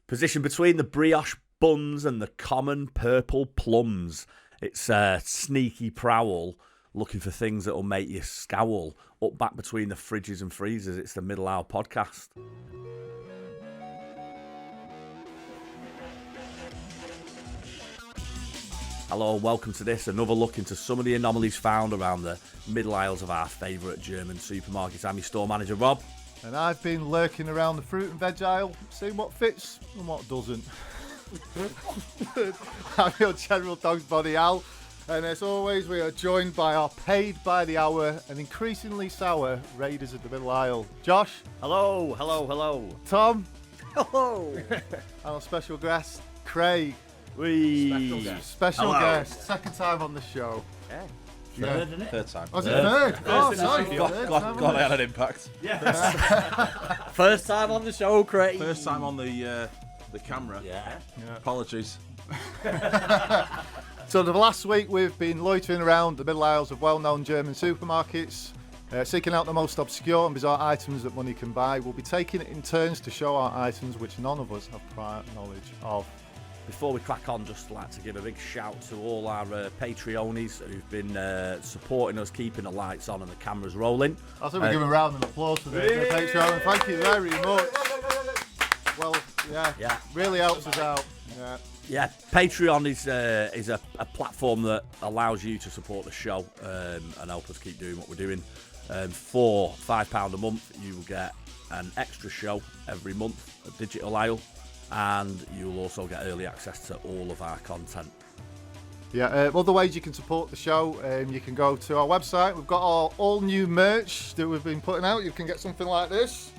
Positioned between the brioche buns and the common purple plums. It's a sneaky prowl looking for things that will make you scowl. Up back between the fridges and freezers, it's the Middle Hour Podcast. Hello and welcome to this, another look into some of the anomalies found around the middle aisles of our favourite German supermarkets. I'm your store manager, Rob. And I've been lurking around the fruit and veg aisle, seeing what fits and what doesn't. I'm your general dog's body, Al. And as always, we are joined by our paid by the hour and increasingly sour raiders of the middle aisle. Josh. Hello, hello, hello. Tom. Hello. And our special guest, Craig. Special Hello. guest. Second time on the show. Yeah. Third, isn't it? Third time. Was it third? Oh, sorry. God, I had an impact. Yes. First time on the show, Craig. First time on the camera. Yeah. Apologies. So the last week we've been loitering around the middle aisles of well-known German supermarkets, seeking out the most obscure and bizarre items that money can buy. We'll be taking it in turns to show our items which none of us have prior knowledge of. Before we crack on, just like to give a big shout to all our Patreonies who've been supporting us, keeping the lights on and the cameras rolling. I think we're giving a round of applause to the Patreon. Thank you very much. Well, yeah, really helps us out. Yeah, Patreon is a platform that allows you to support the show and help us keep doing what we're doing. For £5 a month, you will get an extra show every month, a digital aisle, and you'll also get early access to all of our content. Yeah, other ways you can support the show, you can go to our website. We've got our all new merch that we've been putting out. You can get something like this.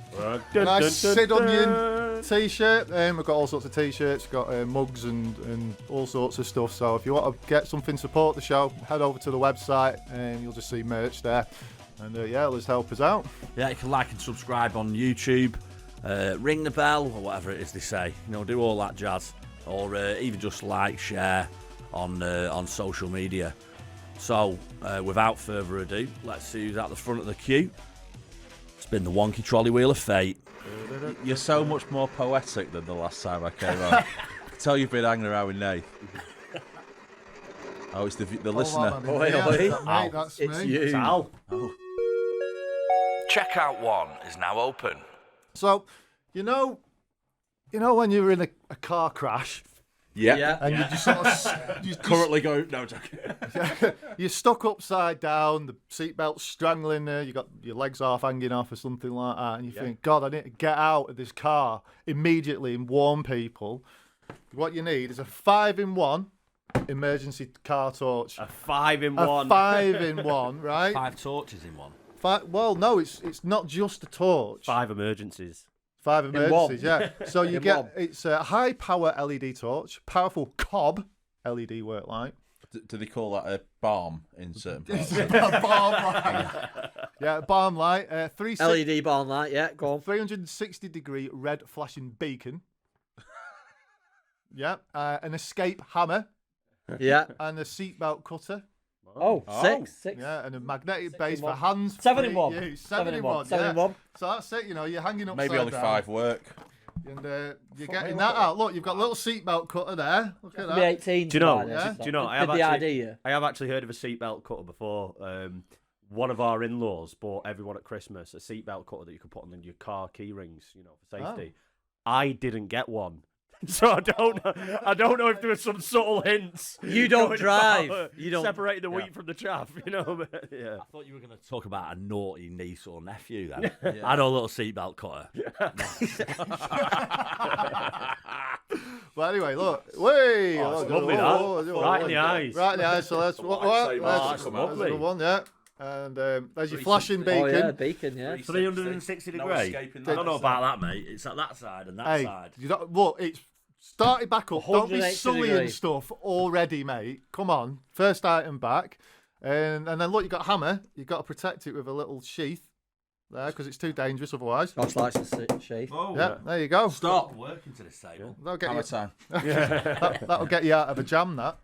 Nice Sid Onion t-shirt. We've got all sorts of t-shirts, we've got mugs and all sorts of stuff. So if you want to get something, support the show, head over to the website and you'll just see merch there. And let's help us out. Yeah, you can like and subscribe on YouTube, ring the bell or whatever it is they say. Do all that jazz, or even just like, share on social media. So without further ado, let's see who's at the front of the queue. It's been the wonky trolley wheel of fate. You're so much more poetic than the last time I came on. I can tell you've been hanging around with Nate. Oh, it's the listener. That's It's me. you. It's Al. Oh. Checkout 1 is now open. So, you know when you're in a car crash Yeah. and you just sort of Currently going. No, joking. you're stuck upside down, the seatbelt's strangling there, you got your legs half hanging off or something like that, and you think, God, I need to get out of this car immediately and warn people. What you need is a 5-in-1 emergency car torch. A 5-in-1. A 5-in-1, right? 5 torches in one. Well, no, it's not just a torch. 5 emergencies. 5 emergencies, yeah. So you In get one. it's a high power LED torch, powerful cob LED work light. Do they call that a bomb in certain parts? Bomb light. Yeah, bomb light. LED barn light, yeah, go on. 360 degree red flashing beacon. Yeah, an escape hammer Yeah. and a seatbelt cutter. Oh, six. Yeah, and a magnetic 6 base in for one. hands. 7 in free 1. use. 7 in 1. 7 7 in 1. So that's it. You're hanging upside Maybe only down. 5 work. And you're getting that out. Look, you've got a little seatbelt cutter there. Look at Be that. 18. Yeah. Do Do I have I have actually heard of a seatbelt cutter before. One of our in-laws bought everyone at Christmas a seatbelt cutter that you could put on your car key rings, for safety. I didn't get one. So I don't know if there were some subtle hints. You don't going drive. about, You don't separating the wheat from the chaff, But, yeah. I thought you were going to talk about a naughty niece or nephew then. I had a little seatbelt cutter. Well, anyway, look. Wait. Oh, it's lovely, that. Right in the eyes. Right in the eyes. So let's. lightsaber. Let's That's lovely. the one, yeah. And there's your flashing beacon. Oh, yeah, beacon, yeah. 360 No degree. escaping I that. don't know about that, mate. It's at that side and that Hey, side. look, it's started back up. Don't be 180 sullying degree. stuff already, mate. Come on. First item back. And then look, you've got a hammer. You've got to protect it with a little sheath there because it's too dangerous otherwise. Josh likes the shape. Oh, Yeah, there you go. Stop. Working to this table. That'll get Hammer you, time. that'll get you out of a jam, that.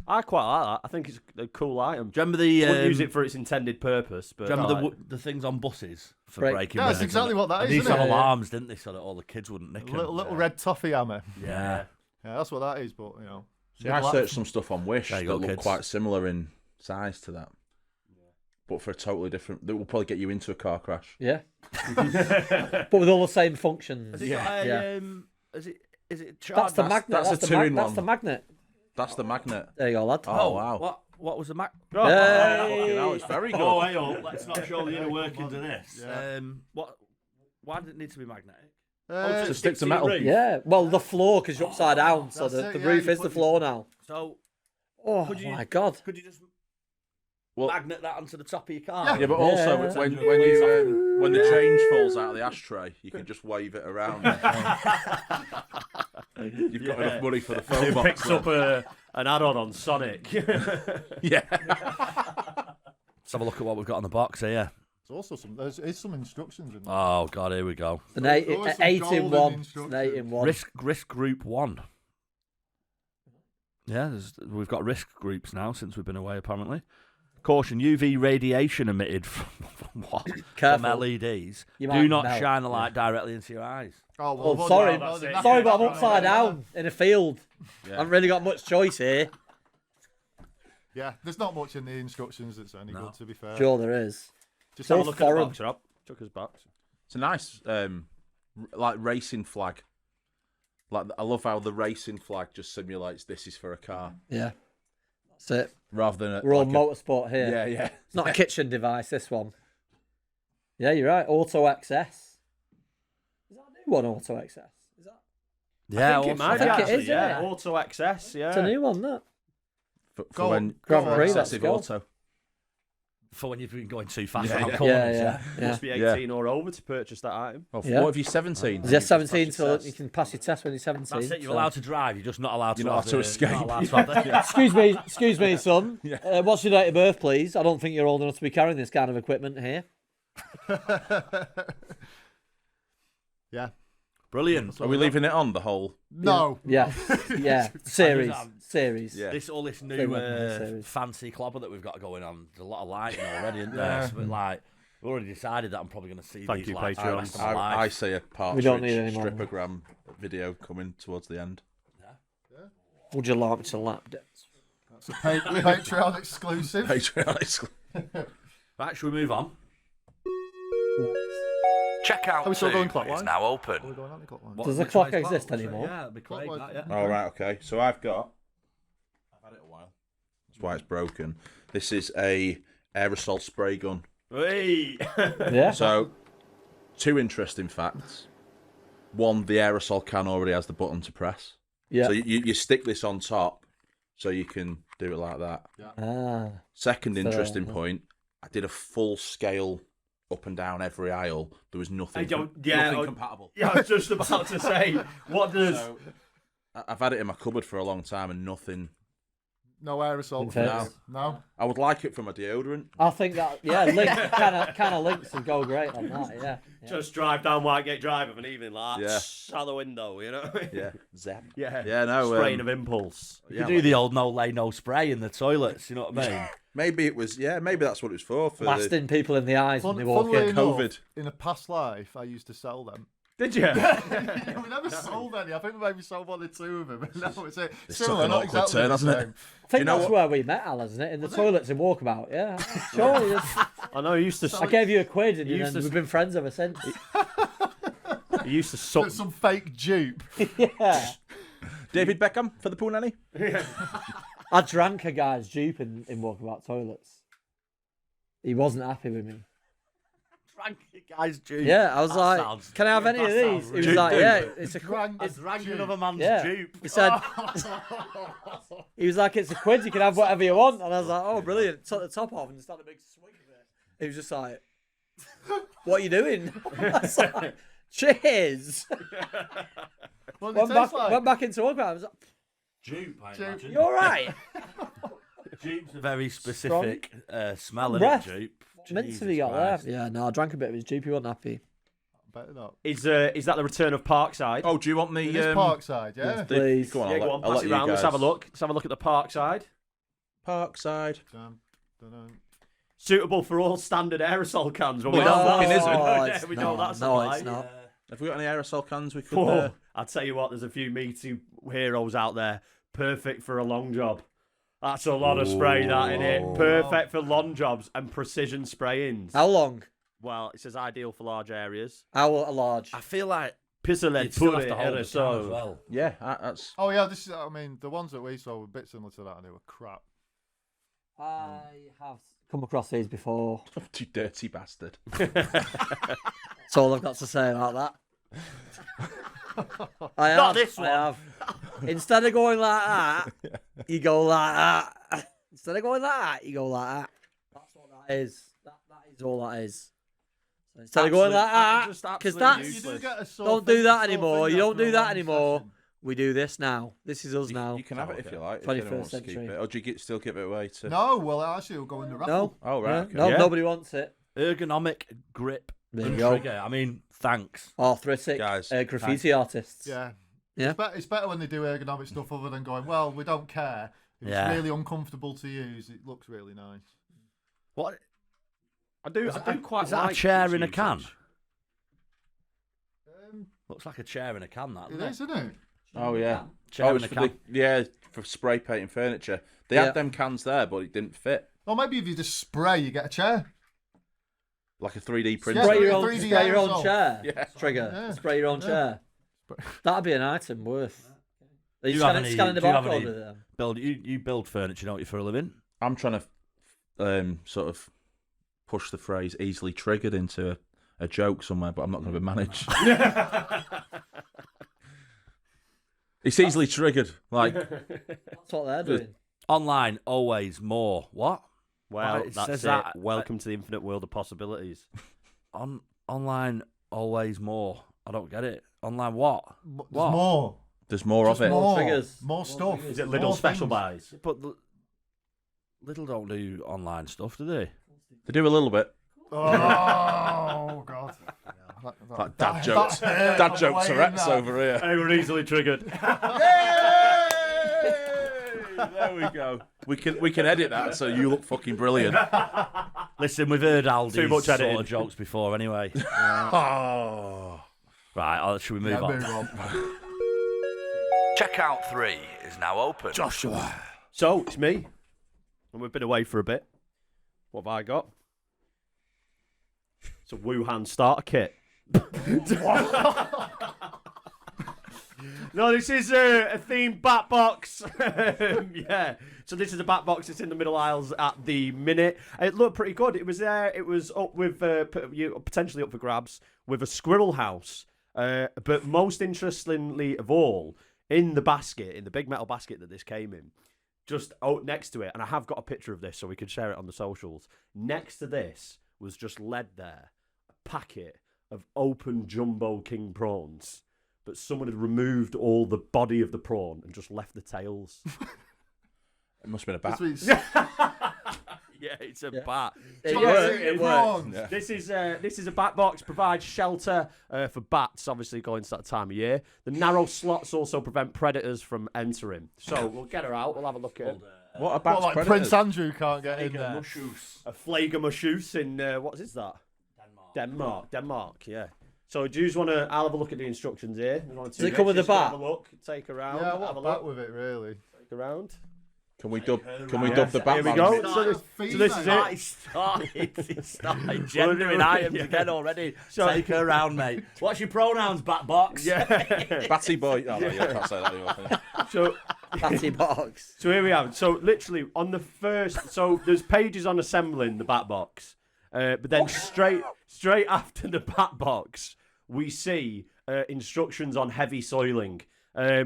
I quite like that. I think it's a cool item. Do you remember the? Wouldn't use it for its intended purpose, but Do you remember the things on buses for Break. breaking? Yeah, that's windows? exactly what that And is, they used to isn't have it? alarms, didn't they, so that all the kids wouldn't nick them. Little red toffee hammer. Yeah. Yeah, that's what that is. But See, I searched some stuff on Wish There that you go, look kids. quite similar in size to that. But for a totally different... That will probably get you into a car crash. Yeah. But with all the same functions. Has it got a, is it That's charged? the magnet. that's That's, a the two-in-one. That's the magnet. That's the magnet. There you go, lad. Oh, wow. What was the Mac? Oh, Hey. Fucking hell, it's very good. Oh, hang on. Let's not show the inner workings of this. Yeah. Why did it need to be magnetic? To stick to metal. Yeah. Well, the floor, because you're upside down, so That's the it, roof you is the put- floor now. So, Oh, Could you- my God. could you just Well- magnet that onto the top of your car? Yeah, but Yeah. also when the change falls out of the ashtray, you can just wave it around. You've got enough money for the phone It box. picks up an add-on on Sonic. Yeah. Let's have a look at what we've got on the box here. There's also there's some instructions in there. Oh, God, here we go. An There's always some 8 in golden 1. An instructions. 8 in 1. Risk Group 1. Yeah, we've got risk groups now since we've been away, apparently. Caution, UV radiation emitted from what? From Careful. LEDs. You Do might not melt. shine the light directly into your eyes. Oh, Oh, well, sorry. well, that's it. that's Sorry, it. but I'm upside down in a field. I haven't really got much choice here. Yeah, there's not much in the instructions that's any No. good, to be fair. Sure there is. Just Have a So look at the foreign. box, Rob. Chucker's box. It's a nice, like racing flag. Like I love how the racing flag just simulates this is for a car Yeah. That's it. rather than We're all like motorsport here. Yeah, yeah. It's not a kitchen device, this one. Yeah, you're right. Auto XS. Is that a new one, Auto XS? Is that? Yeah, I think it might think be, it actually, is, yeah. isn't it? Auto XS, yeah. It's a new one, that. For Go when on, Grand go on. Prix, let's excessive go. auto. for when you've been going too fast Yeah, around yeah. corners. Yeah. Must be 18 or over to purchase that item. Well, Yeah. what if you're 17? Is it 17 so you can pass your test when you're 17? That's it. You're so- allowed to drive. You're just not allowed to. You're not have allowed to escape. Not allowed to have the- Excuse me, son. Yeah. What's your date of birth, please? I don't think you're old enough to be carrying this kind of equipment here. Yeah. Brilliant. Are we leaving it on the whole? No. Yeah, yeah. Series. Yeah. This Big new weapon series. fancy clobber that we've got going on. There's a lot of lighting already, isn't there? Yeah. So, but like, we've already decided that I'm probably going to see Thank these you, lights for the Patreons. rest of my I life. see a We partridge don't need any more. strippergram video coming towards the end. Would you like me to lap dance? That's a Patreon exclusive. Patreon exclusive. Right, should we move on? Checkout Are we still going 2 clockwise? is now open. We're going anti-clockwise. What- Does the which clock way's exist clock? anymore? Yeah, it'd be Craig, Clockwise. that, yeah. All right, okay. So I've had it a while. That's why it's broken. This is a aerosol spray gun. Hey! Yeah. So, two interesting facts. One, the aerosol can already has the button to press. Yeah. So you stick this on top, so you can do it like that. Ah. Second So- interesting point, I did a full scale up and down every aisle. There was nothing, nothing compatible. Yeah, I was just about to say, what does... So, I've had it in my cupboard for a long time and nothing. No aerosol. Okay. No. No. I would like it for my deodorant. I think that, yeah, link, kind of links would go great on that, yeah. Just drive down Whitegate Drive of an evening like that, Yeah. out the window, you know? Yeah, zap. Yeah. Yeah, no. Spraying of impulse. You yeah, do the old no lay, no spray in the toilets, you know what I mean? maybe it was. Yeah, maybe that's what it was for. For Blasting people in the eyes when they walk Funnily in. enough, COVID. in a past life, I used to sell them. Did you? We never sold any. I think we maybe sold one or two of them. But no, it's it. It's Similar, took an not awkward exactly turn, the hasn't it? same. I think you know that's what? where we met, Al, isn't it? In the toilets in Walkabout, yeah. Surely. I know, he used to... I gave you a quid and You then used to- we've been friends ever since. He used to suck... It's some fake dupe. Yeah. David Beckham for the Punani. I drank a guy's dupe in Walkabout toilets. He wasn't happy with me. Drank the guy's juice. Yeah, I was That like, sounds- can I have any of that these? sounds He was really like, good. yeah, it's a Drank I his drank dupe. another man's Yeah. jupe. He said, he was like, it's a quid, you can have whatever you want. And I was like, oh, brilliant. Took the top off and just had a big swig of it. He was just like, what are you doing? I was like, cheers. Well, it Went tastes back, like into Walkabout. I was like, Jupe, I Jupe. imagine. you all right? Jupe's a very specific smell, isn't breath. it, jupe? Mint have Jesus you got Christ. there? Yeah, no, I drank a bit of his dupe. He wasn't happy. better not. Is that the return of Parkside? Oh, do you want the? It is Parkside, yeah. the- Please. Go on, yeah, I'll go let- on, I'll pass let it you round. Let's guys- have a look. Let's have a look at the Parkside. Parkside. Suitable for all standard aerosol cans. Well, Well, we know fucking that. is it? No, Yeah, it's we know not. that's No, a lie. it's not. Have we got any aerosol cans we could... Whoa. I'll tell you what, there's a few meaty heroes out there. Perfect for a long job. That's a lot of spray, that, in it. Perfect for long jobs and precision spray-ins. How long? Well, it says ideal for large areas. How large? I feel like Pissolet you'd still put have it to hold in the a can so. as well. Yeah, that's... Oh yeah, this is. I mean, the ones that we saw were a bit similar to that, and they were crap. I have come across these before. You dirty bastard. That's all I've got to say about that. I have. Not this I one. have. Instead of going like that, you go like that. Instead of going like that, you go like that. That's what that is. That is all that is. So instead of going like that, because that's You do get a sore don't do finger, that sore anymore. finger You don't after a do that long anymore. session. We do this now. This is us now. You can have it if you like. If 21st anyone wants to keep century. it. Or do you still give it away to... No, well, actually, we'll go in the raffle. No. Oh, right. Yeah, Okay. no, Yeah. nobody wants it. Ergonomic grip There and you go. trigger. I mean, thanks. Arthritic Guys, graffiti artists. Yeah. Yeah. It's better when they do ergonomic stuff other than going, well, we don't care. If Yeah. it's really uncomfortable to use, it looks really nice. What? I do quite Is that like a chair its in a can? usage. Looks like a chair in a can, that, It doesn't it? is, isn't it? Oh, yeah. Chair Oh, in it's a for can. yeah, for spray painting furniture. They Yeah. had them cans there, but it didn't fit. Or maybe if you just spray, you get a chair. Like a 3D printer. Yeah, Spray your own, 3D spray your own aerosol. chair. Yeah. Trigger. Yeah. Spray your own Yeah. chair. That'd be an item worth. Are you Do you have scanning the do you have barcode any with them? you build furniture, don't you, for a living? I'm trying to sort of push the phrase easily triggered into a joke somewhere, but I'm not going to be managed. It's easily triggered. Like, That's what they're doing. Online, always more. What? Well, It that's says it. that- Welcome to the infinite world of possibilities. Online, always more. I don't get it. Online, what? There's What? more. there's more Just of it. more. triggers. More stuff. triggers. Is it More little special things. buys? But Little don't do online stuff, do they? They do a little bit. Oh, God. Like dad jokes. Dad jokes are Tourette's over here. They were easily triggered. There we go. We can edit that so you look fucking brilliant. Listen, we've heard Aldi's Too much sort editing. of jokes before anyway. Oh. Right, should we move Yeah, on? move on. Checkout 3 is now open. Joshua. So, it's me. And we've been away for a bit. What have I got? It's a Wuhan starter kit. No, this is a themed bat box. Yeah. So this is a bat box. It's in the middle aisles at the minute. It looked pretty good. It was there. It was up with potentially up for grabs with a squirrel house. But most interestingly of all, in the basket, in the big metal basket that this came in, just next to it, and I have got a picture of this so we could share it on the socials. Next to this was just led there a packet of open jumbo king prawns. But someone had removed all the body of the prawn and just left the tails. It must have been a bat. Sweet. Yeah, it's a bat. It Chocolate worked, city it worked. prawns. Yeah. This is a bat box, provides shelter for bats, obviously going to that time of year. The narrow slots also prevent predators from entering. So we'll get her out. We'll have a look at What about Well, like Prince Andrew can't get in there. a Flaggermushoose in what is that? Denmark. Yeah. So do you just want to? I'll have a look at the instructions here. Does it come with the bat? Have a look. Take her around. Yeah, have what a back look. with it, really? Take her around. Can we dub Yeah. the bat? Here we man? go. It's So like this is female. it. It started gendering items Yeah. again already. So- Take her around, mate. What's your pronouns, bat box? Yeah. Batty boy. Oh, no, you can't say that anymore. So Batty box. So here we have. So literally on the first, so there's pages on assembling the bat box, but then straight after the bat box, we see instructions on heavy soiling.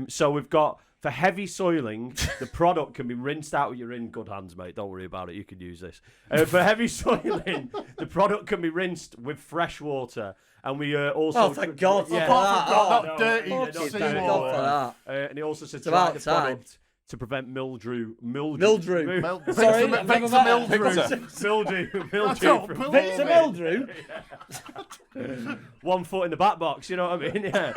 So we've got for heavy soiling, the product can be rinsed out. You're in good hands, mate. Don't worry about it. You can use this. For heavy soiling, the product can be rinsed with fresh water. And we also... Oh, thank God. Yeah. Apart from Oh, that no. dirty Yeah, Fucking sea thank water. God for that. And it also says It's try about the time. product to prevent mildew. Mildrew. Sorry, Victor Victor Mildrew. Mildew. Don't Victor Mildrew? 1 foot in the bat box, you know what I mean? Yeah.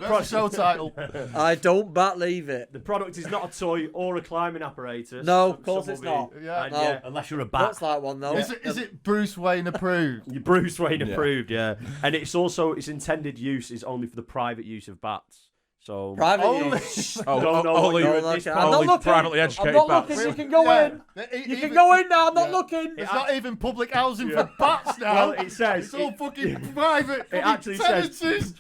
That's the show title. I don't leave it. The product is not a toy or a climbing apparatus. No, of course it's not. Yeah. And No. yeah, Unless you're a bat. Looks like one though. Is it Bruce Wayne approved? you're Bruce Wayne approved, yeah. And it's also its intended use is only for the private use of bats. So Private Only- use. don't know what only- you're No, this I'm not Only looking. privately I'm educated not bats. looking. You can go Yeah. in. You Even- can go in now. I'm not Yeah. looking. It's not even public housing Yeah. for bats now. Well, it says it's all fucking private. It actually says tenancies.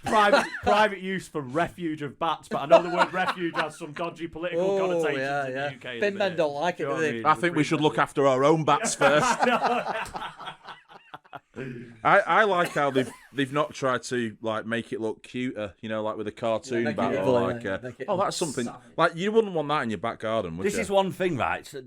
private use for refuge of bats, but I know the word refuge has some dodgy political Oh, connotations yeah, in yeah. the UK. at the Bin men minute. don't like it, Do you know do what they? mean? I think we should look after our own bats first. I like how they've not tried to like make it look cuter, you know, like with a cartoon make it bat or evil, like yeah, make it oh, that's something like you wouldn't want that in your back garden, would This you? is one thing, right? So,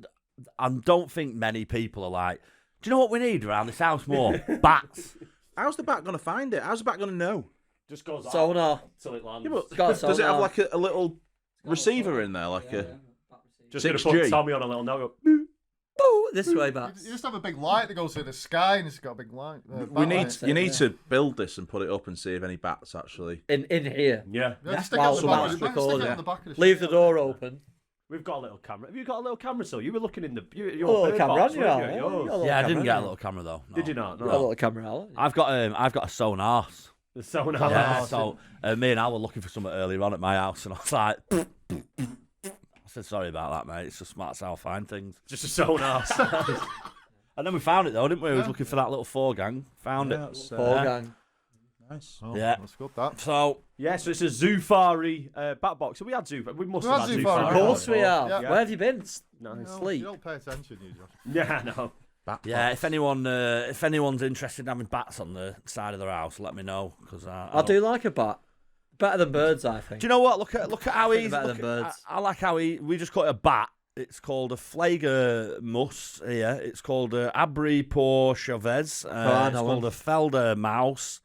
I don't think many people are like, do you know what we need around this house more? Bats. How's the bat gonna find it? How's the bat gonna know? Just goes out Sonar. till it lands. Yeah, but got a does it have sonar. like a little receiver in there, like a? Just gonna 6G? put Tommy on a little note. Boo, this way, bats. You just have a big light that goes through the sky, and it's got a big light. We need lights, you need yeah. to build this and put it up and see if any bats actually. In here. Yeah, Yeah, just stick While it on the back someone's of the- stick it recording. on the back of the Leave ship. the door open. we've got a little camera. Have you got a little camera still? You were looking in the your Oh, the bird camera, box, haven't you? weren't Yeah, Yours. you got a little Yeah, I didn't camera, get a haven't little camera though. No. Did you not? you? Got a No. little camera, Alan. I've got a sonar. The sonar. Yeah, so me and Al were looking for something earlier on at my house, and I was like, I said sorry about that, mate. It's just that's how I find things. Just a sonar. And then we found it though, didn't we? We was looking for that little four gang. Found it. Ball gang. Nice. Oh, Yeah. that's good. That. So Yeah, so it's a Zoofari bat box. So we had Zoofari. We must We have had had Zoofari. Zoofari. Of course we are. Yeah. Where have you been? Nice. Sleep. You don't pay attention, you Josh. Yeah, no. yeah, if anyone's interested in having bats on the side of their house, let me know because I do like a bat. Better than birds, I think. Do you know what? Look at how he's. Better look than at- birds. I like how we just call it a bat. It's called a Flager Mus here. It's called a Abri Por Chavez. I It's know called him. a Felder Mouse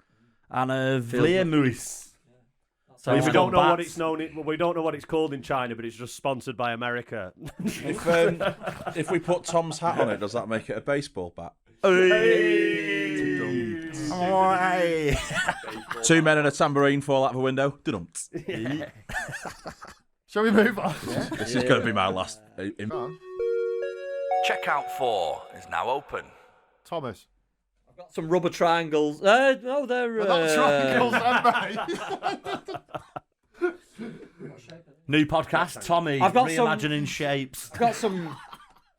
and a Vleermuis. So we don't know what bats. it's known. We don't know what it's called in China, but it's just sponsored by America. If we put Tom's hat on it, does that make it a baseball bat? Two men and a tambourine fall out of a window. Dum-dum. Shall we move on? This is going to be my last. Come on. Checkout 4 is now open. Thomas. I've got some rubber triangles. No, they're They're not triangles, are they? New podcast, Tommy. I've got some- reimagining shapes. I've got some.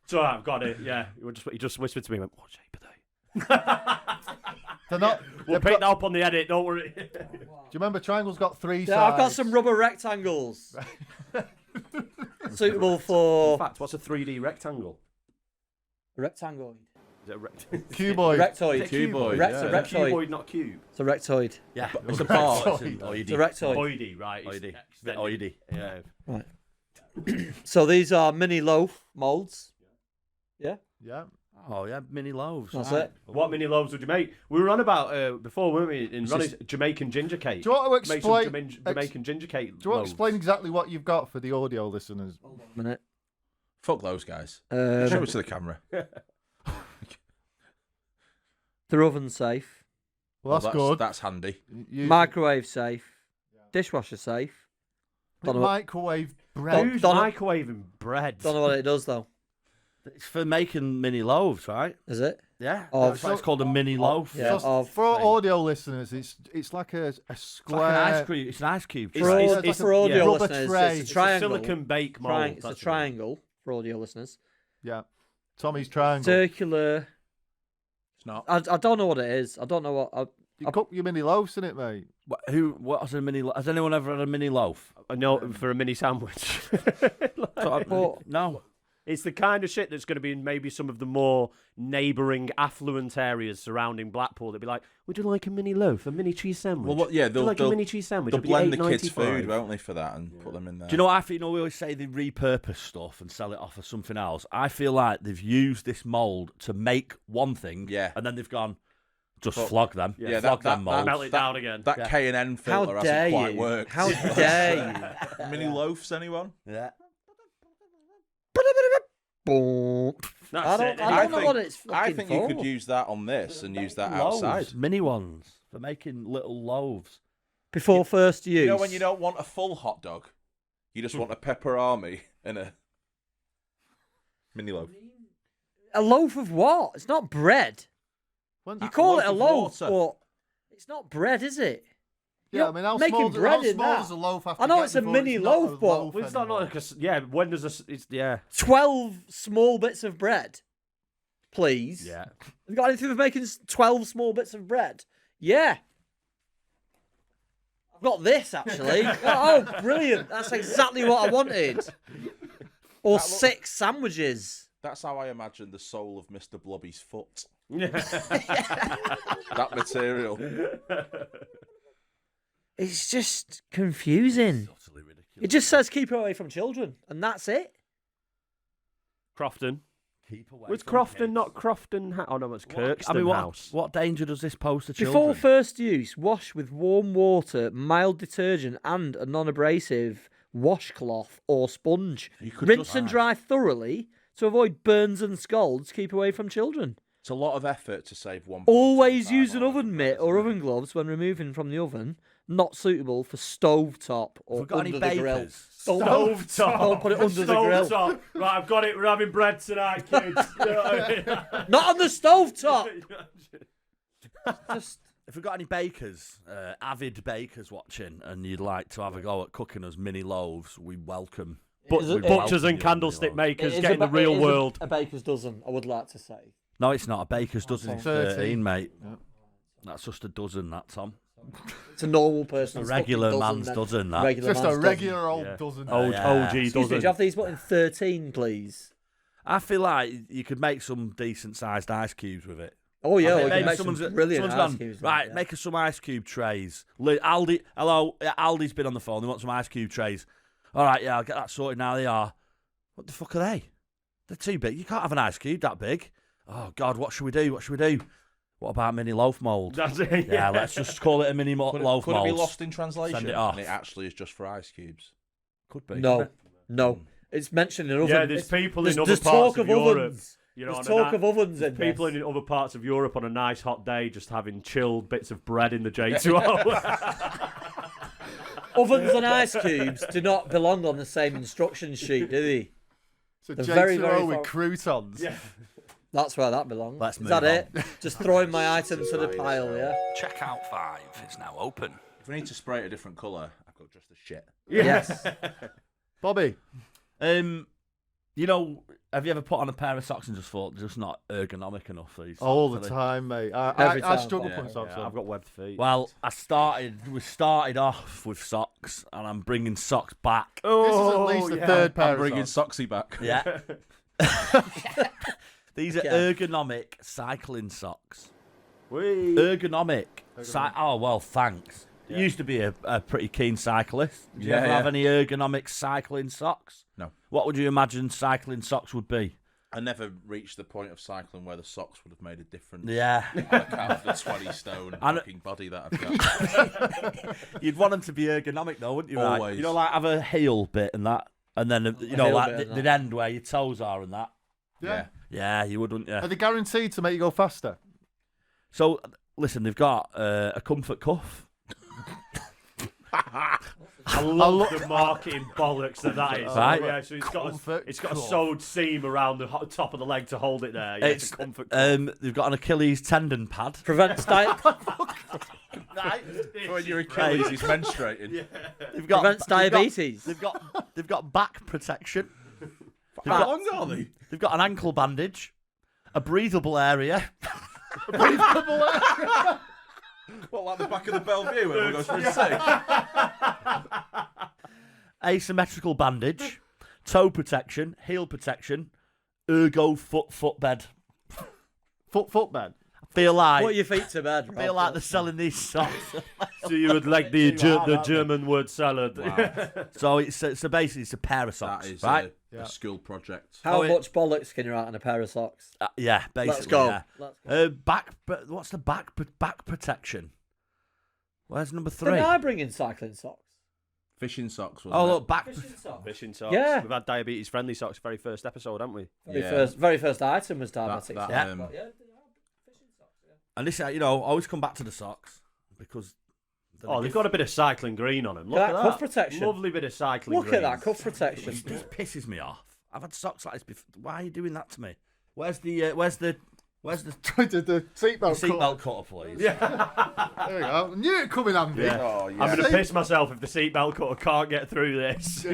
So I've got it. Yeah, he just whispered to me. He went, "What shape are They're not. they?" We'll pick that up on the edit. Don't worry. Do you remember triangles got three Yeah, sides? I've got some rubber rectangles. Suitable In for fact, what's a 3D rectangle? rectangle. Is it a cuboid. Rectoid. Cuboid, Rect- yeah. a rectoid. cuboid, not cube. It's a rectoid. Yeah, it's a bar. It's an It's a oily. rectoid. Oidy, right? it's Oidy. Bit extended. oily. Yeah. Right. So these are mini loaf molds. Yeah, Yeah. Oh yeah, mini loaves. that's right. it. What mini loaves would you make? We were on about before, weren't we? In Ronnie's Jamaican ginger cake. Do you want to Make some explain? Jamaican ginger cake. Do you want loaves. to explain exactly what you've got for the audio listeners? Minute. Fuck those guys. Show Um, it to the camera. they're oven safe, Well, that's good. That's handy. You- microwave safe, dishwasher safe. Don't know what, microwave bread. Who's Don't- microwaving bread? don't know what it does though. It's for making mini loaves, right? Is it? Yeah. Of- That's why it's called a mini loaf. Yeah. So of- for audio listeners, it's like a It's square. like an ice cream. It's an ice cube. For, It's- au- it's- for audio yeah. Rubber listeners, tray. it's It's a a triangle. Silicon bake mold. It's a that's triangle for audio listeners. Yeah. Tommy's triangle. Circular. It's not. I don't know what it is. I don't know what. You cook your mini loaves in it, mate. What's a mini? Has anyone ever had a mini loaf? I know for a mini sandwich. No. It's the kind of shit that's going to be in maybe some of the more neighbouring affluent areas surrounding Blackpool. They'd be like, "Would you like a mini loaf, a mini cheese sandwich? Well, yeah, Would you like a mini cheese sandwich? They'll It'll be blend the kids' $8.95." food, won't they, for that, and put them in there. Do you know what I think? We always say they repurpose stuff and sell it off as something else. I feel like they've used this mould to make one thing, Yeah. and then they've gone, just But- flog them. Yeah, flog that- them that- moulds. Melt it down again. That Yeah. K&N How filter dare hasn't quite you? worked. How dare you? Mini loafs, anyone? Yeah. Boom. That's I it. don't know what it's I fucking think you could for. use that on this and use that Loaves, outside. mini ones for making little loaves. before first use. You know when you don't want a full hot dog, you just want a pepperami and a mini loaf. A loaf of what? It's not bread. You call it a loaf, but it's not bread, is it? Yeah, I mean, how making small, bread how in small that. does a loaf have to I know get it's a before mini it's not loaf, a but loaf Well, it's not anymore? like when does this? It's 12 small bits of bread, please. Yeah. Have you got anything for making 12 small bits of bread? Yeah. I've got this, actually. Oh, brilliant. That's exactly what I wanted. Or 6 sandwiches. That's how I imagine the sole of Mr. Blobby's foot. That material. It's just confusing. Utterly ridiculous. It just says keep away from children, and that's it. Crofton. Keep away Was from Crofton kids. not Crofton? Oh no, it's Kirkstone I mean, House. what danger does this pose to Before children? first use, wash with warm water, mild detergent, and a non-abrasive washcloth or sponge. Rinse and dry thoroughly to avoid burns and scalds. Keep away from children. It's a lot of effort to save one. Always use an oven mitt or oven gloves when removing from the oven. Not suitable for stovetop or Have we got under any the grill. bakers? Stovetop. Don't put it under the grill. Stovetop. Right, I've got it. We're having bread tonight, kids. You know what I mean? Not on the stovetop. Just If we've got any bakers, avid bakers watching, and you'd like to have a go at cooking us mini loaves, we welcome. Is it- we Butchers welcome and you on candlestick mini loaves. makers it is get in the real world. A baker's dozen, I would like to say. No, it's not a baker's dozen. It's 13, 13, mate. That's just a dozen, that, Tom. It's a normal person's A regular fucking man's then. dozen, that. Regular Just man's a regular old Yeah. dozen. OG Yeah. Excuse me, dozen. do you have these put in 13, please? I feel like you could make some decent sized ice cubes with it. Oh yeah, I we think can maybe make some brilliant someone's ice gone, cubes. right, yeah. make us some ice cube trays. Aldi, hello, yeah, Aldi's been on the phone. They want some ice cube trays. All right, yeah, I'll get that sorted now. They are. What the fuck are they? They're too big. You can't have an ice cube that big. Oh God, what should we do? What should we do? What about mini loaf mold? That's it. Yeah, let's just call it a mini loaf Could it mold. be lost in translation? Send it off. And it actually is just for ice cubes. Could be. No. It's mentioned in ovens. Yeah, there's people in other there's parts talk of of Europe. ovens. You know, There's on a talk ni- of ovens in people this. in other parts of Europe on a nice hot day just having chilled bits of bread in the J2O. Ovens and ice cubes do not belong on the same instruction sheet, do they? It's a They're J2O very, very with far- croutons. Yeah. That's where that belongs. Let's Is move that on. it? Just throwing my items to the pile, yeah? Checkout 5 is now open. If we need to spray it a different colour, I've got just the shit. Yes. Bobby, You know, have you ever put on a pair of socks and just thought just not ergonomic enough? These all socks, the are they? time, mate. Every I time. struggle Yeah, putting socks yeah, on. I've got webbed feet. Well, we started off with socks, and I'm bringing socks back. This is at least the third pair I'm of bringing socks. Soxy back. Yeah. These are Okay. ergonomic cycling socks. Whee. Ergonomic. Oh, well, thanks. You used to be a pretty keen cyclist. Do you Yeah, ever yeah. have any ergonomic cycling socks? No. What would you imagine cycling socks would be? I never reached the point of cycling where the socks would have made a difference. Yeah. On account of the 20-stone And- fucking body that I've got. You'd want them to be ergonomic, though, wouldn't you? Right? Always. You know, like have a heel bit and that, and then you know, heel like bit and the that. end where your toes are and that. Yeah. Yeah, you would, wouldn't you? Are they guaranteed to make you go faster? So, listen, they've got a comfort cuff. I love the marketing bollocks that is. Right. Yeah, so it's got Comfort a cuff. sewed seam around the top of the leg to hold it there. Yeah, it's a comfort. They've got an Achilles tendon pad. Prevents For when your Achilles is menstruating. They've got Prevents diabetes. They've got back protection. How long are they? They've got an ankle bandage, a breathable area. What, like the back of the Bellevue when everyone goes for a sing? Asymmetrical bandage, toe protection, heel protection, ergo footbed. Footbed. I feel like Put your feet to bed. I feel like they're selling these socks. So you would like the German word salad. So basically it's a pair of socks, That is right? a school project. How Oh, much bollocks can you write on a pair of socks? Yeah, basically. Let's go. Yeah. Let's go. What's the back protection? Where's number Didn't 3? I bring in cycling socks? Fishing socks, wasn't Oh it? look, back. Fishing socks. Fishing socks. Yeah. We've had diabetes friendly socks very first episode, haven't we? Very first item was diabetic. That, socks. Yeah. But yeah, fishing socks. Yeah. And this, you know, I always come back to the socks because Oh, they've got a bit of cycling green on them. Look That at that. cuff protection. Lovely bit of cycling Look green. at that cuff protection. This pisses me off. I've had socks like this before. Why are you doing that to me? Where's the seatbelt seatbelt cutter, please? There you go. I knew it'd come in handy. Yeah. Oh, yeah. I'm going to piss myself if the seatbelt cutter can't get through this.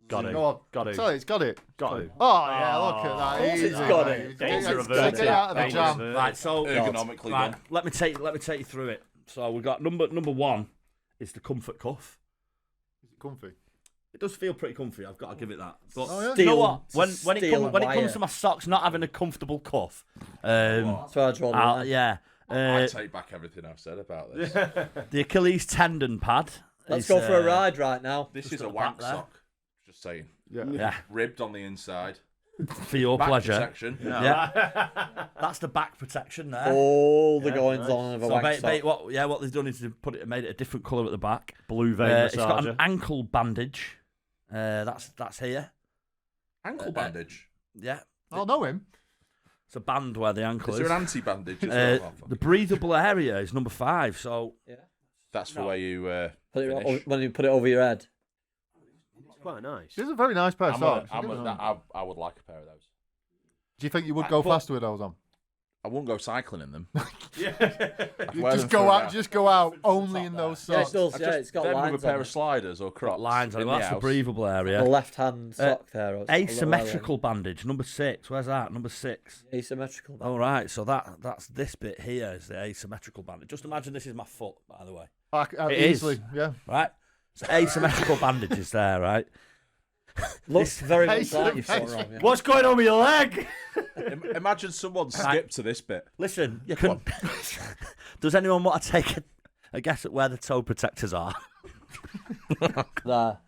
Got it. Go on. Got it. Sorry, it's got it. Got it. Oh, yeah, look at that. Of course Easy, it's got mate. it. Danger Get averted. it out of the Danger jam. averted. Right, so Ergonomically right, done. let me take you through it. So we've got number one is the comfort cuff. Is it comfy? It does feel pretty comfy. I've got to give it that. But Oh, yeah. you know Steel- what? When it steel comes wire. to my socks not having a comfortable cuff, That's where I draw the line. yeah, I take back everything I've said about this. the Achilles tendon pad. Let's is, go for a ride right now. This Just is at a the back wank there. sock. Just saying. Yeah. Yeah, Ribbed on the inside. for your Back pleasure. protection. Yeah, that's the back protection there. All the goings on of a So wank sock. what they've done is they've made it a different colour at the back. Blue vein It's got massager. an ankle bandage. That's here. Ankle bandage. Yeah, I'll know him. it's a band where the ankle Is is. there an anti-bandage as well? The breathable area is number 5. So That's for where you Put it finish. when you put it over your head. Quite nice. It's a very nice pair of socks. I would like a pair of those. Do you think you would go faster with those on? I wouldn't go cycling in them. You just go out only in those Yeah, it socks. does. Yeah, it's got then lines with a pair on of it. sliders or Crocs. lines on it. in Well, the that's the house. breathable area. The left-hand sock there. It's got a little Asymmetrical bandage, number 6. Where's that? Number 6. arrow. Asymmetrical. All right, so that's this bit here is the asymmetrical bandage. Just imagine this is my foot, by the way. It is. Easily, yeah. Right? So asymmetrical bandage is there, right? Looks very much like your foot, Rob. Yeah. What's going on with your leg? Imagine someone skipped to this bit. Listen, does anyone want to take a guess at where the toe protectors are? There.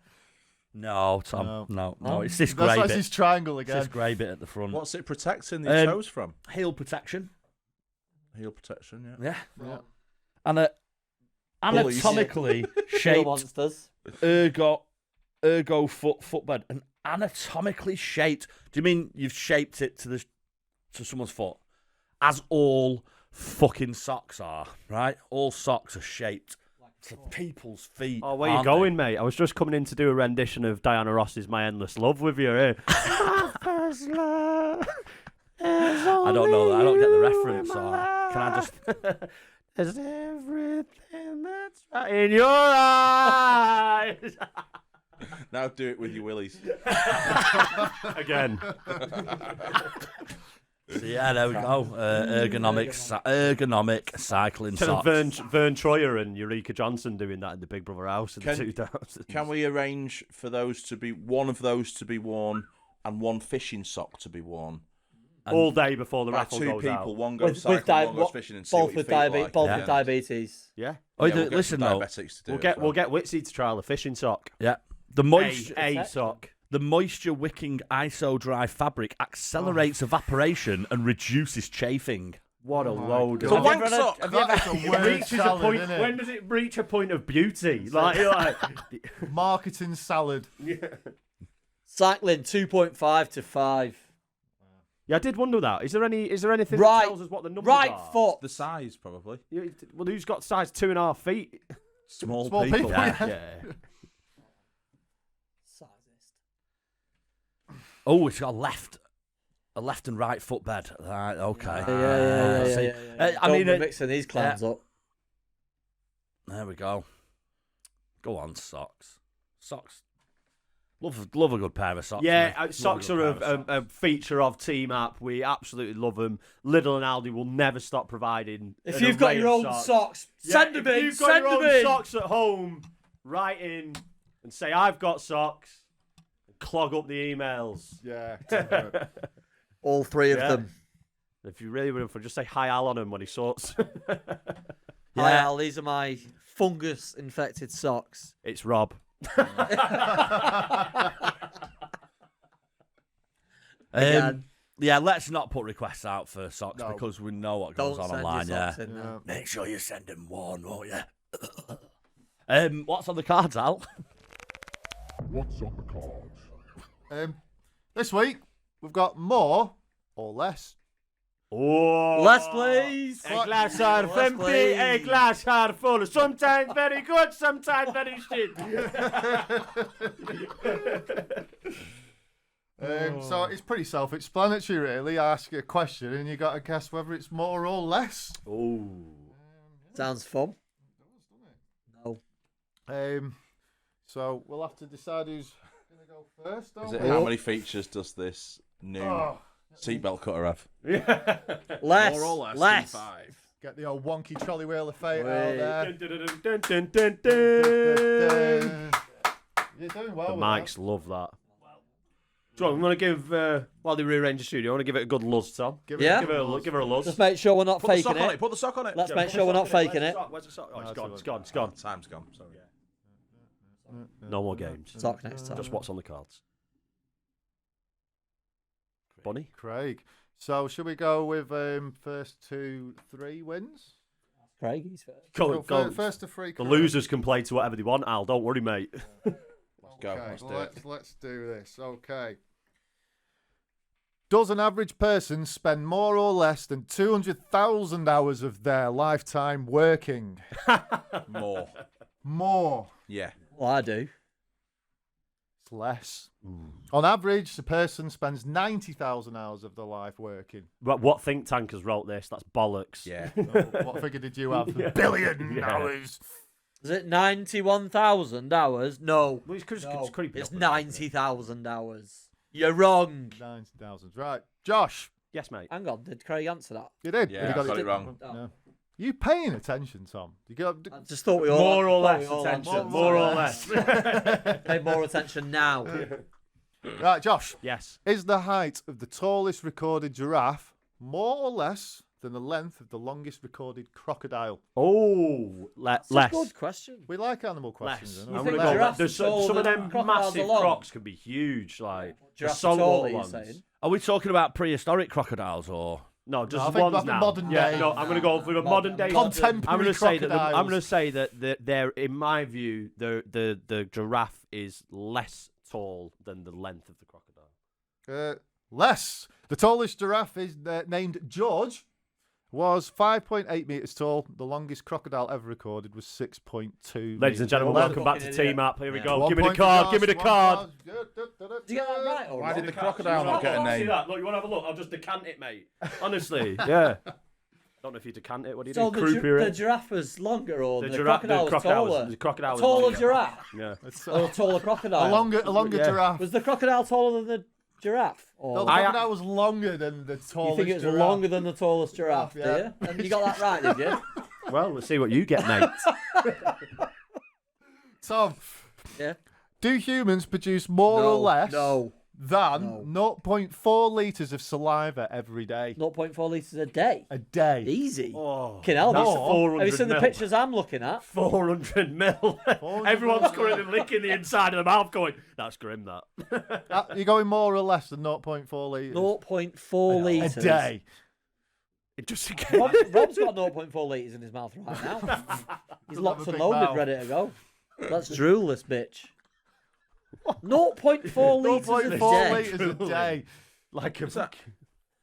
No, Tom. No. It's this That's grey like bit. his triangle It's again. this grey bit at the front. What's it protecting the toes from? Heel protection. Heel protection, yeah. Yeah. Yeah. And a anatomically Real shaped monsters. ergo footbed. An anatomically shaped. Do you mean you've shaped it to someone's foot? As all fucking socks are, right? All socks are shaped to people's feet. Oh, where you aren't going, mate? I was just coming in to do a rendition of Diana Ross's "My Endless Love" with you. Eh? I don't know. I don't get the reference. Can I just? There's everything that's right in your eyes. Now do it with your willies. Again. So yeah, there we go. Ergonomic cycling Instead of socks. Vern Troyer and Eureka Johnson doing that in the Big Brother house in the Can- 2000s. Can we arrange for those to be one of those to be worn and one fishing sock to be worn? All day before the By raffle two goes people, out. one goes cycling, one goes fishing, and see what your feet are like. both Yeah. with diabetes. Yeah. Oh, Yeah, we'll get listen some though. diabetics to do We'll it get as well. we'll get Witsy to trial a fishing sock. Yeah, the moisture. A sock. The moisture wicking ISO dry fabric accelerates evaporation and reduces chafing. What a load It's a of wank sock. That's a It word reaches a salad, point. innit? When does it reach a point of beauty? Like, you're like Marketing salad. Cycling 2.5 to 5. yeah, I did wonder that. Is there anything Right. that tells us what the numbers Right are? foot. The size, probably. Yeah, well, who's got size 2.5 feet? Small Small people. Yeah. Yeah. Oh, it's got a left and right footbed. Right, okay. Yeah. See, I Don't mean, be mixing these clans up. there we go. Go on, socks. Socks. Love a good pair of socks. Yeah, mate. Love socks good are pair of a feature of Team App. We absolutely love them. Lidl and Aldi will never stop providing. If an you've got array your of own socks, socks, Yeah, send them if in. you've got Send your them own in. socks at home, write in and say I've got socks. And clog up the emails. Yeah. All three of Yeah. them. If you really want to, just say hi Al on him when he sorts. Hi Al, these are my fungus-infected socks. It's Rob. Again. Yeah, let's not put requests out for socks No. because we know what Don't goes on send online. your Yeah. socks in now. Make sure you send them one, won't you? What's on the cards, Al? This week we've got more or less. Oh, Less, please. A glass half empty, a glass half full. Sometimes very good, sometimes very shit. So it's pretty self-explanatory, really. I ask you a question, and you got to guess whether it's more or less. Oh. Sounds fun. No. So we'll have to decide who's going to go first. Is don't it we? how many features does this new seatbelt cutter have? Less. More or less, Less. than 5. Get the old wonky trolley wheel of fate Wait. out Dun, dun, dun, dun, there. dun. You're doing well. The with mics love that. John, I'm going to give, while they rearrange the studio, I want to give it a good luzz, Tom. Give Yeah? Give her a luzz. Just make sure we're not Put the faking sock on it. it. Put the sock on it. Let's Yeah, make put sure the we're not sock in faking it. Where's the sock? Oh, it's That's gone, all it's gone, it's gone. Time's gone. Sorry. No more games. Talk next time. Just what's on the cards. Bunny? Craig. So should we go with first 2, 3 wins? Craig, he's first. Go. First to 3. The losers can play to whatever they want, Al. Don't worry, mate. Let's go. Okay, Let's do it. let's do this. Okay. Does an average person spend more or less than 200,000 hours of their lifetime working? More. More. Yeah. Well, I do. It's less. On average, a person spends 90,000 hours of their life working. But what think tankers wrote this? That's bollocks. Yeah. What figure did you have? Yeah. Billion Yeah. hours. Is it 91,000 hours? No. Well, it's No, creepy. it's 90,000 hours. You're wrong. 90,000. Right. Josh, Yes, mate. Hang on, did Craig answer that? you did. Yeah, You I got it wrong. Oh. No. You paying attention, Tom? You got. I just thought we all More or thought less we all attention. answered. More or less. Pay more attention now. Right, Josh. Yes. Is the height of the tallest recorded giraffe more or less than the length of the longest recorded crocodile? Oh, That's less. a good question. We like animal questions. Less. don't I'm we? think gonna go. giraffes There's are taller some of than them crocodiles massive alone? crocs can be huge, like the Giraffes are taller, saltwater you're ones. saying? Are we talking about prehistoric crocodiles or? No, just I think ones like a now. modern yeah, day. no, I'm going to go for a modern day. Contemporary I'm going to say that. crocodiles. I'm going to say that they're, in my view, the giraffe is less tall than the length of the crocodile. Less. The tallest giraffe is named George. Was 5.8 metres tall. The longest crocodile ever recorded was 6.2. Ladies and gentlemen, Well, welcome back to fucking Team idiot. Up. Here we Yeah. go. 1 Give me the point for card. Josh, Give me the 1 card. for Did you get that right? Or Why wrong? did the crocodile not get a See name? that? Look, you want to have a look? I'll just decant it, mate. Honestly, yeah. Don't know if you decant it. What do you So do? the, Croupier the it? giraffe was longer, or the, giraffe- crocodile was taller? The crocodile A was taller longer. giraffe Yeah. or a taller crocodile? A longer Yeah. giraffe. Was the crocodile taller than the giraffe? No, Or the crocodile was longer than the tallest you think it was giraffe. longer than the tallest giraffe? Yeah. Do you? And you got that right, did you? Well, let's see what you get, mate. Tom, Yeah. do humans produce more or less No. than 0.4 litres of saliva every day? 0.4 litres a day. A day. Easy. Oh, Fucking hell, that's have 400 you seen the mil. pictures I'm looking at? 400 mil. 400 Everyone's mil. currently licking the inside of the mouth going, that's grim, that. You're going more or less than 0.4 litres 0.4 a litres. day. It just Rob's got 0.4 litres in his mouth right now. He's locked have a and big loaded, mouth. ready to go. Let's drool this bitch. 0.4 litres a 0.4 day. litres a day.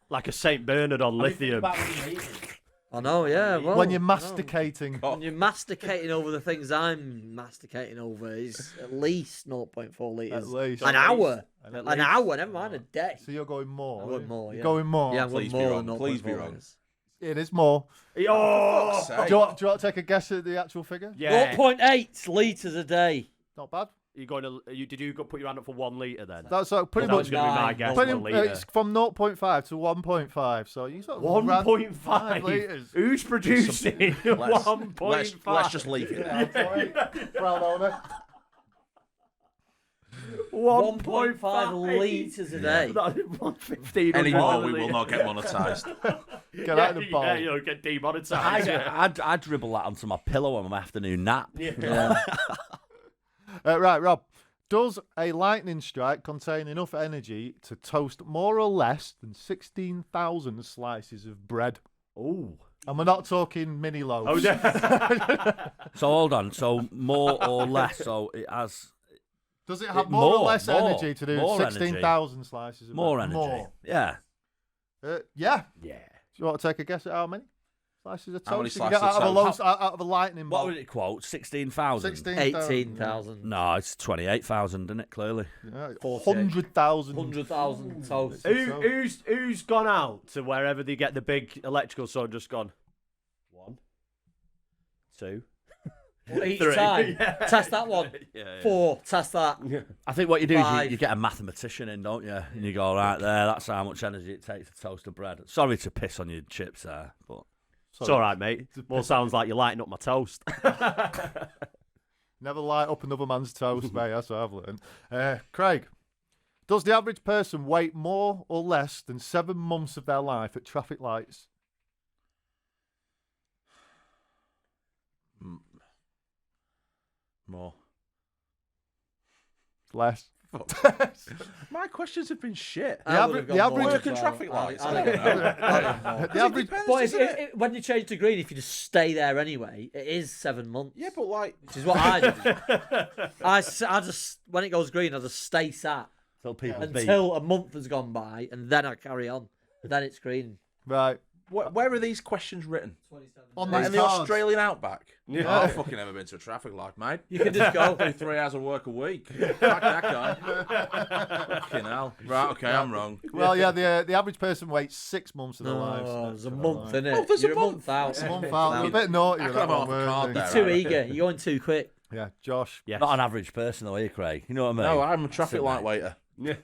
like a St. Bernard on lithium. I know, yeah. Well, When you're I know. masticating. When you're masticating over the things I'm masticating over, is at least 0.4 litres. At least. An hour. At An least. hour, never mind a day. So you're going more. I'm going more, You're yeah. going more. Yeah, I'm going Please be more wrong, than 0.4 please be wrong. litres. It is more. Oh, Do you want to take a guess at the actual figure? yeah. 0.8 litres a day. Not pad. You going to? Did you put your hand up for 1 litre then? That's pretty That was much. going to be my Nine. guess. Pretty, 1 litre. it's from 0.5 to 1.5. So you sort of ran 5 1.5. litres. Who's producing Let's 1.5? let's just leave it there. Proud owner. 1.5 litres a day. 115. Any more, we will not get monetised. Get out of the bowl. Yeah, you'll get demonetised. I'd dribble that onto my pillow on my afternoon nap. Yeah. Right, Rob. Does a lightning strike contain enough energy to toast more or less than 16,000 slices of bread? Oh. And we're not talking mini loaves. Oh, yeah. So hold on. So more or less. So it has Does it have more or less more, energy to do more 16,000 slices of more bread? energy. Yeah. Yeah. Yeah. you want to take a guess at how many slices of How many toast you can get slices out of of, toast? out of a lightning What bolt? would it quote? 16,000? 18,000. No, it's 28,000, isn't it? Clearly. Yeah, 48. 100,000. 100,000 toast. Who's gone out to wherever they get the big electrical sword? Just gone. 1, 2. Each 3. time. Yeah. Test that one. Yeah. 4. Test that. I think what you do is Five. you get a mathematician in, don't you? And you go, right there, that's how much energy it takes to toast a bread. Sorry to piss on your chips there, but It's all right, mate. More sounds like you're lighting up my toast. Never light up another man's toast, mate. That's what I've learned. Craig, does the average person wait more or less than 7 months of their life at traffic lights? More. Less. My questions have been shit. I would've the gone average- more as Working well. traffic lights, I I don't know. The average. But when you change to green, if you just stay there anyway, it is 7 months. Yeah, but like, Which is what I do. I just, when it goes green, I just stay sat until people beat. until a month has gone by, and then I carry on. Then it's green. Right. where are these questions written? On Like these in the cards. Australian outback? Yeah. Oh, I've fucking never been to a traffic light, mate. You can just go. Do 3 hours of work a week. Fuck that guy. Fucking hell. Right, okay, I'm wrong. Well, yeah, the average person waits 6 months of their lives. No, there's a month in Oh, it. there's a You're a month. month out. A month out. You're a bit naughty I with could that have one, half a card weren't there. you? Too eager. You're going too quick. Yeah, Josh. Yes. Not an average person, though, are you, Craig? You know what I mean? No, I'm a traffic Sit, light mate. waiter. Yeah.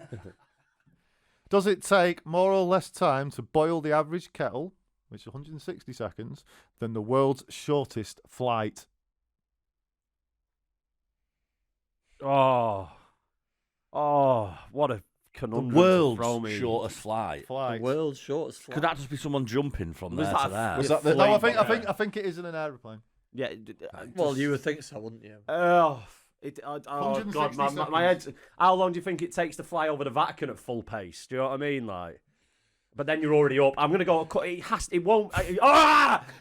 Does it take more or less time to boil the average kettle, which is 160 seconds, than the world's shortest flight? Oh, what a The conundrum. world's to throw me. shortest flight. Flight. The world's shortest flight. Could that just be someone jumping from Was there that to there? Was that the No, Flame. I think it is in an aeroplane. Yeah. Well, you would think so, wouldn't you? Oh, God, 160 my head. How long do you think it takes to fly over the Vatican at full pace? Do you know what I mean? Like, but then you're already up. I'm gonna go. It won't.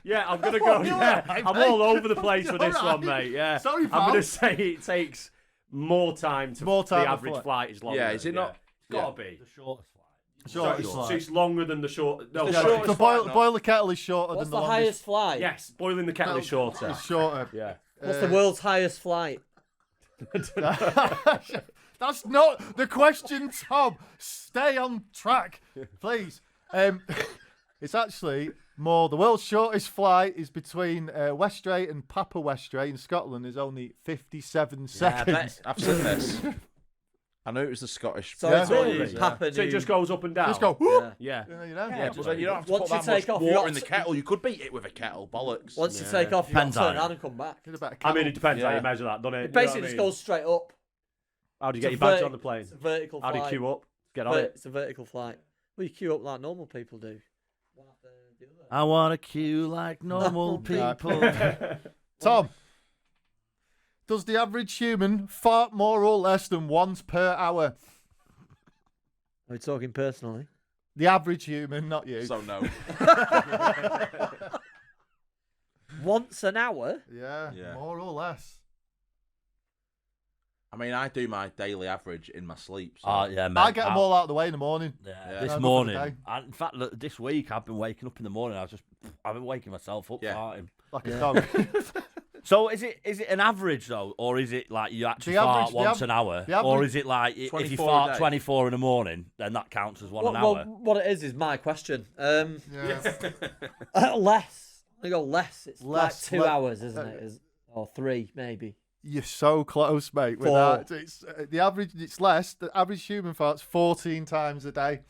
Yeah, I'm gonna go. Yeah, right, I'm mate. all over the place with this You're one, right. mate. Yeah, Sorry, I'm pal. gonna say it takes more time to. More time the to average fly. flight is longer. Yeah, is it not? It's gotta be. The shortest flight. Shortest So flight. it's longer than the short. No, The Yeah, shortest the flight, no. boil the kettle is shorter What's than the the highest flight? yes, boiling the kettle is shorter. It's shorter. Yeah. What's the world's highest flight? That's not the question, Tom. Stay on track, please. It's actually more. The world's shortest flight is between Westray and Papa Westray in Scotland. Is only 57 seconds. I've seen this. I knew it was the Scottish. So Yeah. it's all Really? Papa So it New- just goes up and down. Just go. Yeah. Whoop. Yeah. You know, Yeah, but then you don't have to Once put you that much take off, you water got in the to- kettle. You could beat it with a kettle. Bollocks. Once you take off, you got to Depends on turn it. around and come back. Did a better I mean, kettle. it depends how Yeah. you measure that, doesn't it? It basically just goes straight up. How do you get It's your a bags verti- on the plane? It's a vertical How do flight. you queue up? Get on it. It's a vertical flight. Well, you queue up like normal people do. I want to queue like normal people. Tom, does the average human fart more or less than once per hour? Are we talking personally? The average human, not you. So no. Once an hour? Yeah, Yeah. more or less. I mean, I do my daily average in my sleep. So. Oh, yeah, mate. I get them all out of the way in the morning. Yeah, Yeah. this Yeah, morning. good for the day. In fact, look, this week I've been waking up in the morning. I've been waking myself up Yeah. farting. Like a dog. So is it an average though, or is it like you actually The fart average- the once av- an hour, the or average- is it like if you 24 a fart day. 24 in the morning, then that counts as one an Well, hour? what it is my question. Yeah. Less. I go less. It's Less, like 2 le- hours, isn't it? Or 3, maybe. You're so close, mate. With 4. that, it's the average. It's less. The average human farts 14 times a day.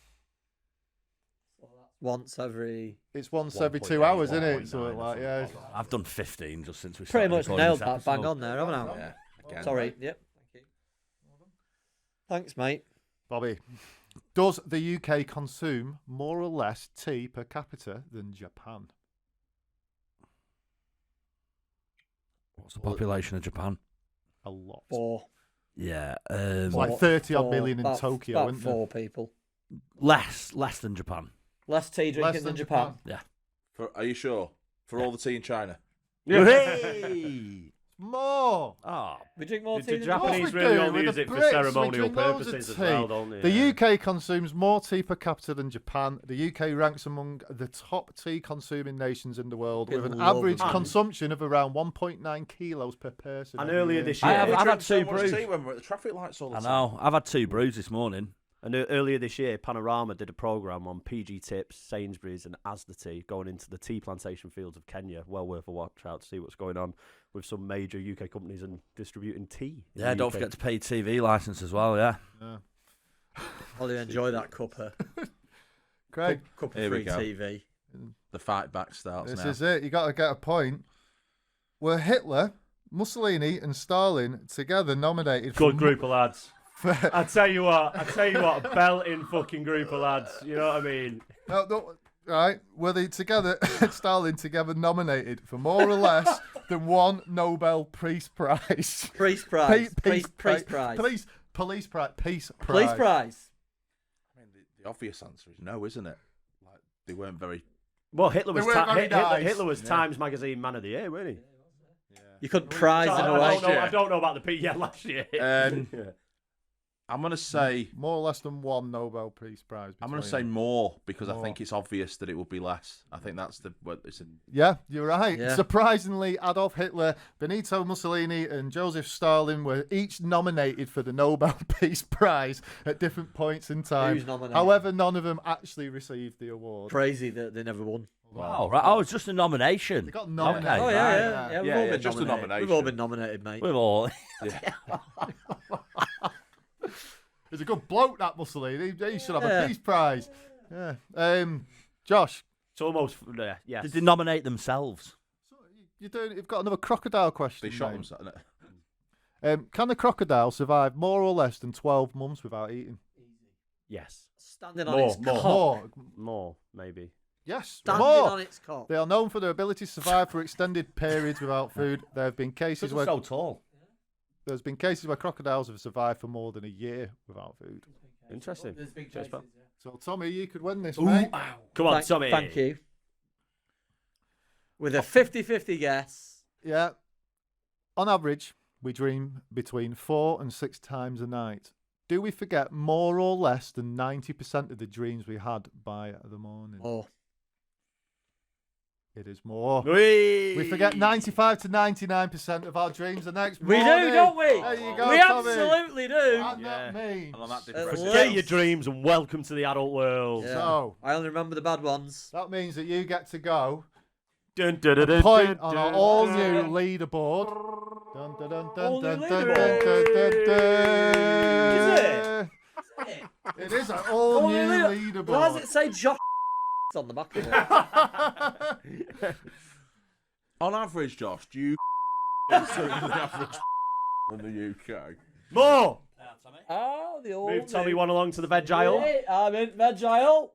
Once every. It's once every 2 1.8, hours, isn't it? 1.9 So or like, yeah. something. I've done 15 just since we Pretty started much recording nailed this that bang episode. on there, haven't I? Yeah. Again. Sorry. Yep. Thank you. Thanks, mate. Bobby, does the UK consume more or less tea per capita than Japan? What's the population of Japan? A lot. 4. Yeah, It's like 30 odd million in about, Tokyo, about isn't there? 4 people. less than Japan. Less tea drinking Less than Japan. Are you sure? For all the tea in China? Hey! More. Oh, We drink more The tea than Japanese we really do, only with use the it for Brits, we ceremonial drink loads of purposes as tea. well, don't they? The Yeah. UK consumes more tea per capita than Japan. The UK ranks among the top tea consuming nations in the world, with an Fucking love average it. consumption of around 1.9 kilos per person. And every earlier year. this I year, have- We I've drink had so two much brews. tea when we're at the traffic lights all the I time. know. I've had 2 brews this morning. and earlier this year, Panorama did a program on PG Tips, Sainsbury's, and Asda Tea going into the tea plantation fields of Kenya. Well worth a watch out to see what's going on with some major UK companies and distributing tea. in Yeah, the don't UK. forget to pay TV license as well. Yeah. I'll enjoy that cuppa. Craig, Cup of Here we free go. TV. The fight back starts this now. is it. You got to get a point. Were Hitler, Mussolini, and Stalin together nominated for Good group of lads. I tell you what, a belting fucking group of lads. You know what I mean? No, right? Were they together, Stalin together nominated for more or less than one Nobel Peace Prize? Price prize. Price prize. Police prize. Peace prize. Police prize. I mean, the obvious answer is no, isn't it? Like they weren't very. Well, Hitler was They weren't very nice. Hitler was Times Magazine Man of the Year, wasn't he? You couldn't prize So, in I, a don't way. know, I don't know about the P. Yeah, last year. Um, Yeah. I'm gonna say. More or less than one Nobel Peace Prize. I'm gonna between say them. more because I More. think it's obvious that it will be less. I think that's the. What it's a, Yeah, you're right. Yeah. Surprisingly, Adolf Hitler, Benito Mussolini, and Joseph Stalin were each nominated for the Nobel Peace Prize at different points in time. Who's nominated? However, none of them actually received the award. Crazy that they never won. Wow. Right. Oh, it's just a nomination. They got nominated. Okay. Oh yeah, yeah. We've Yeah, all yeah, been just a nominated. We've nomination. all been nominated, mate. We've all. He's a good bloke, that Mussolini. He should have Yeah. a Peace Prize. Yeah. Josh, It's almost yes. Did they nominate themselves? you've got another crocodile question. they shot mate. themselves. Can a crocodile survive more or less than 12 months without eating? Yes. Standing on More, its more. cock. More maybe. Yes. Standing more. on its cock. They are known for their ability to survive for extended periods without food. There have been cases where tall. there's been cases where crocodiles have survived for more than a year without food. Interesting. There's big Cheers, cases, pal. yeah. So Tommy, you could win this, mate. Come on, Thank- Tommy. Thank you. With a 50-50 guess. Yeah. On average, we dream between 4 and 6 times a night. Do we forget more or less than 90% of the dreams we had by the morning? Oh. It is more. We We forget 95 to 99% of our dreams the next We morning. do, don't we? There you go, We Tommy. absolutely do. And Yeah. that means. And on that At depressing least. Forget your dreams and welcome to the adult world. Yeah. So, I only remember the bad ones. that means that you get to go Dun, dun, dun, a dun, point dun, on our dun, all-new dun. leaderboard. Dun, dun, dun, dun, All-new dun, dun, leaderboard. dun, dun, dun, Is dun. It is an all-new Why does leaderboard. it say Josh on the back of it? On average, Josh, do you the average in the UK? More. Oh, the old. Move Tommy one along to the veg aisle. Hey, I'm in veg aisle.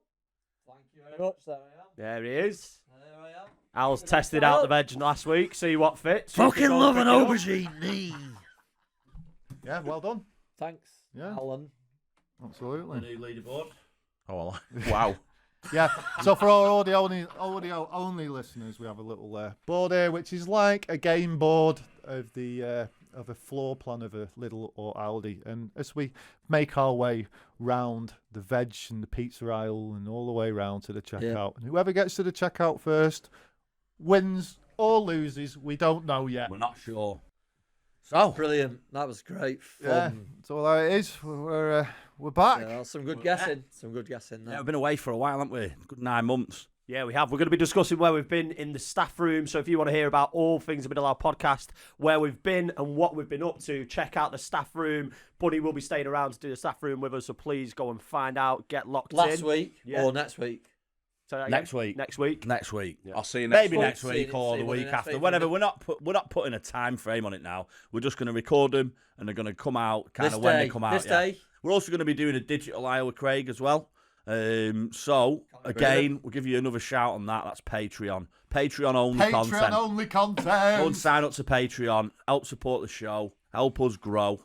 Thank you very much. There I am. There he is. There I am. Al's tested out the veg last week, see what fits. Fucking Go love pick an it up. aubergine, me. Yeah, well done. Thanks, Yeah. Alan. Absolutely. New leaderboard. Oh, well, wow. Yeah. So for our audio-only listeners, we have a little board here, which is like a game board of the of a floor plan of a Lidl or Aldi. And as we make our way round the veg and the pizza aisle and all the way round to the checkout, and whoever gets to the checkout first wins or loses. We don't know yet. We're not sure. So, Brilliant. That was great Yeah, fun. that's all that it is. We're back. Yeah, some good guessing. Some good guessing yeah, there. we've been away for a while, haven't we? Good 9 months. Yeah, we have. We're going to be discussing where we've been in the staff room. So if you want to hear about all things Middle Our podcast, where we've been and what we've been up to, check out the staff room. Buddy will be staying around to do the staff room with us. So please go and find out. Get locked in. Last week Yeah. or next week? Say that Next again? week. Next week. Next week. I'll see you next Maybe week. next week or the See you week next after. week. Whatever. We're not putting a time frame on it now. We're just going to record them and they're going to come out kind This of when day. they come out. This yeah. day. We're also going to be doing a digital aisle with Craig as well. So again, we'll give you another shout on that. That's Patreon. Patreon only content. Patreon only Go and content. sign up to Patreon. Help support the show. Help us grow.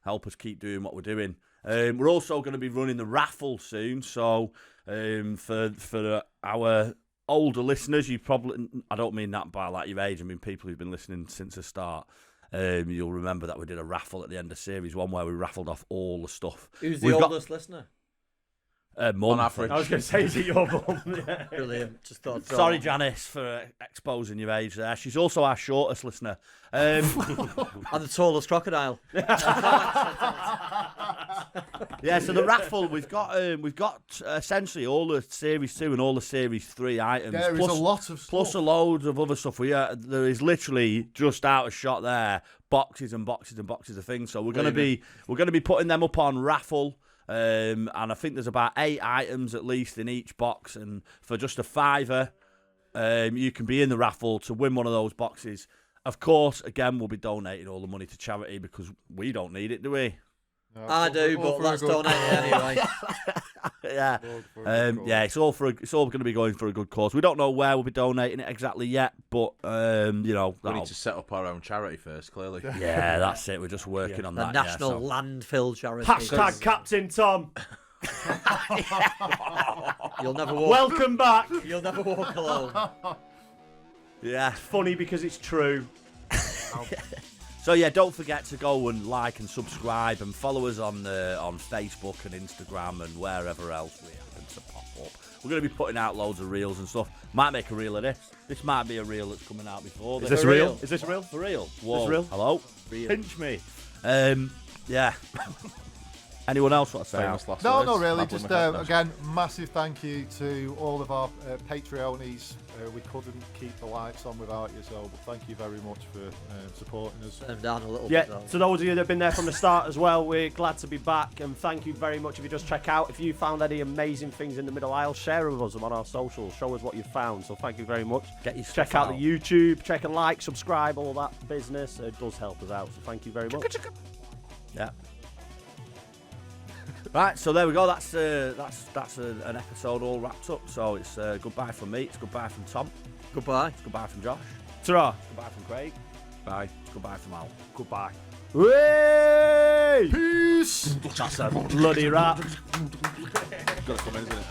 Help us keep doing what we're doing. We're also going to be running the raffle soon. So for our older listeners, you probably, I don't mean that by like your age. I mean people who've been listening since the start. You'll remember that we did a raffle at the end of Series 1 where we raffled off all the stuff. Who's the We've got- oldest listener? Mum. On average. I was going to say, is it your mum? Yeah. Brilliant. Just thought. Sorry, Janice, for exposing your age there. She's also our shortest listener. And the tallest crocodile. Yeah, so the raffle we've got essentially all the Series 2 and all the Series 3 items. There is a lot of plus stuff. a load of other stuff. There is literally just out of shot there, boxes and boxes and boxes of things. So we're gonna be putting them up on raffle. And I think there's about 8 items at least in each box, and for just a £5, you can be in the raffle to win one of those boxes. Of course, again, we'll be donating all the money to charity because we don't need it, do we? No, I do, all but for a let's good donate it anyway. Yeah, for a good cause. yeah. It's all going to be going for a good cause. We don't know where we'll be donating it exactly yet, but you know, We need to set up our own charity first, clearly. yeah, that's it. We're just working on The that. National yeah, Landfill Charity. Hashtag Captain Tom. You'll never walk. Welcome back. You'll never walk alone. yeah. Funny because it's true. So yeah, don't forget to go and like and subscribe and follow us on Facebook and Instagram and wherever else we happen to pop up. We're going to be putting out loads of reels and stuff. Might make a reel of this. This might be a reel that's coming out before. Is this For real? real? Is this real? For real? Whoa. real? Hello? Real. Pinch me. Yeah. Anyone else want to say? Famous last No, words. not really. Madeline Just McCartney. again, massive thank you to all of our Patreonies. We couldn't keep the lights on without you, so thank you very much for supporting us. Turn them down a little Yeah, bit though. to those of you that have been there from the start as well, we're glad to be back, and thank you very much. If you just check out, if you found any amazing things in the middle aisle, share with us on our socials, show us what you found. So thank you very much. Get your Check stuff out the YouTube, check and like, subscribe, all that business. It does help us out, so thank you very much. Yeah. Right, so there we go. That's an episode all wrapped up. So it's goodbye from me. It's goodbye from Tom. Goodbye. It's goodbye from Josh. Ta-ra. It's goodbye from Craig. Bye. It's goodbye from Al. Goodbye. Way! Peace! That's a bloody rap. Got to come in, isn't it?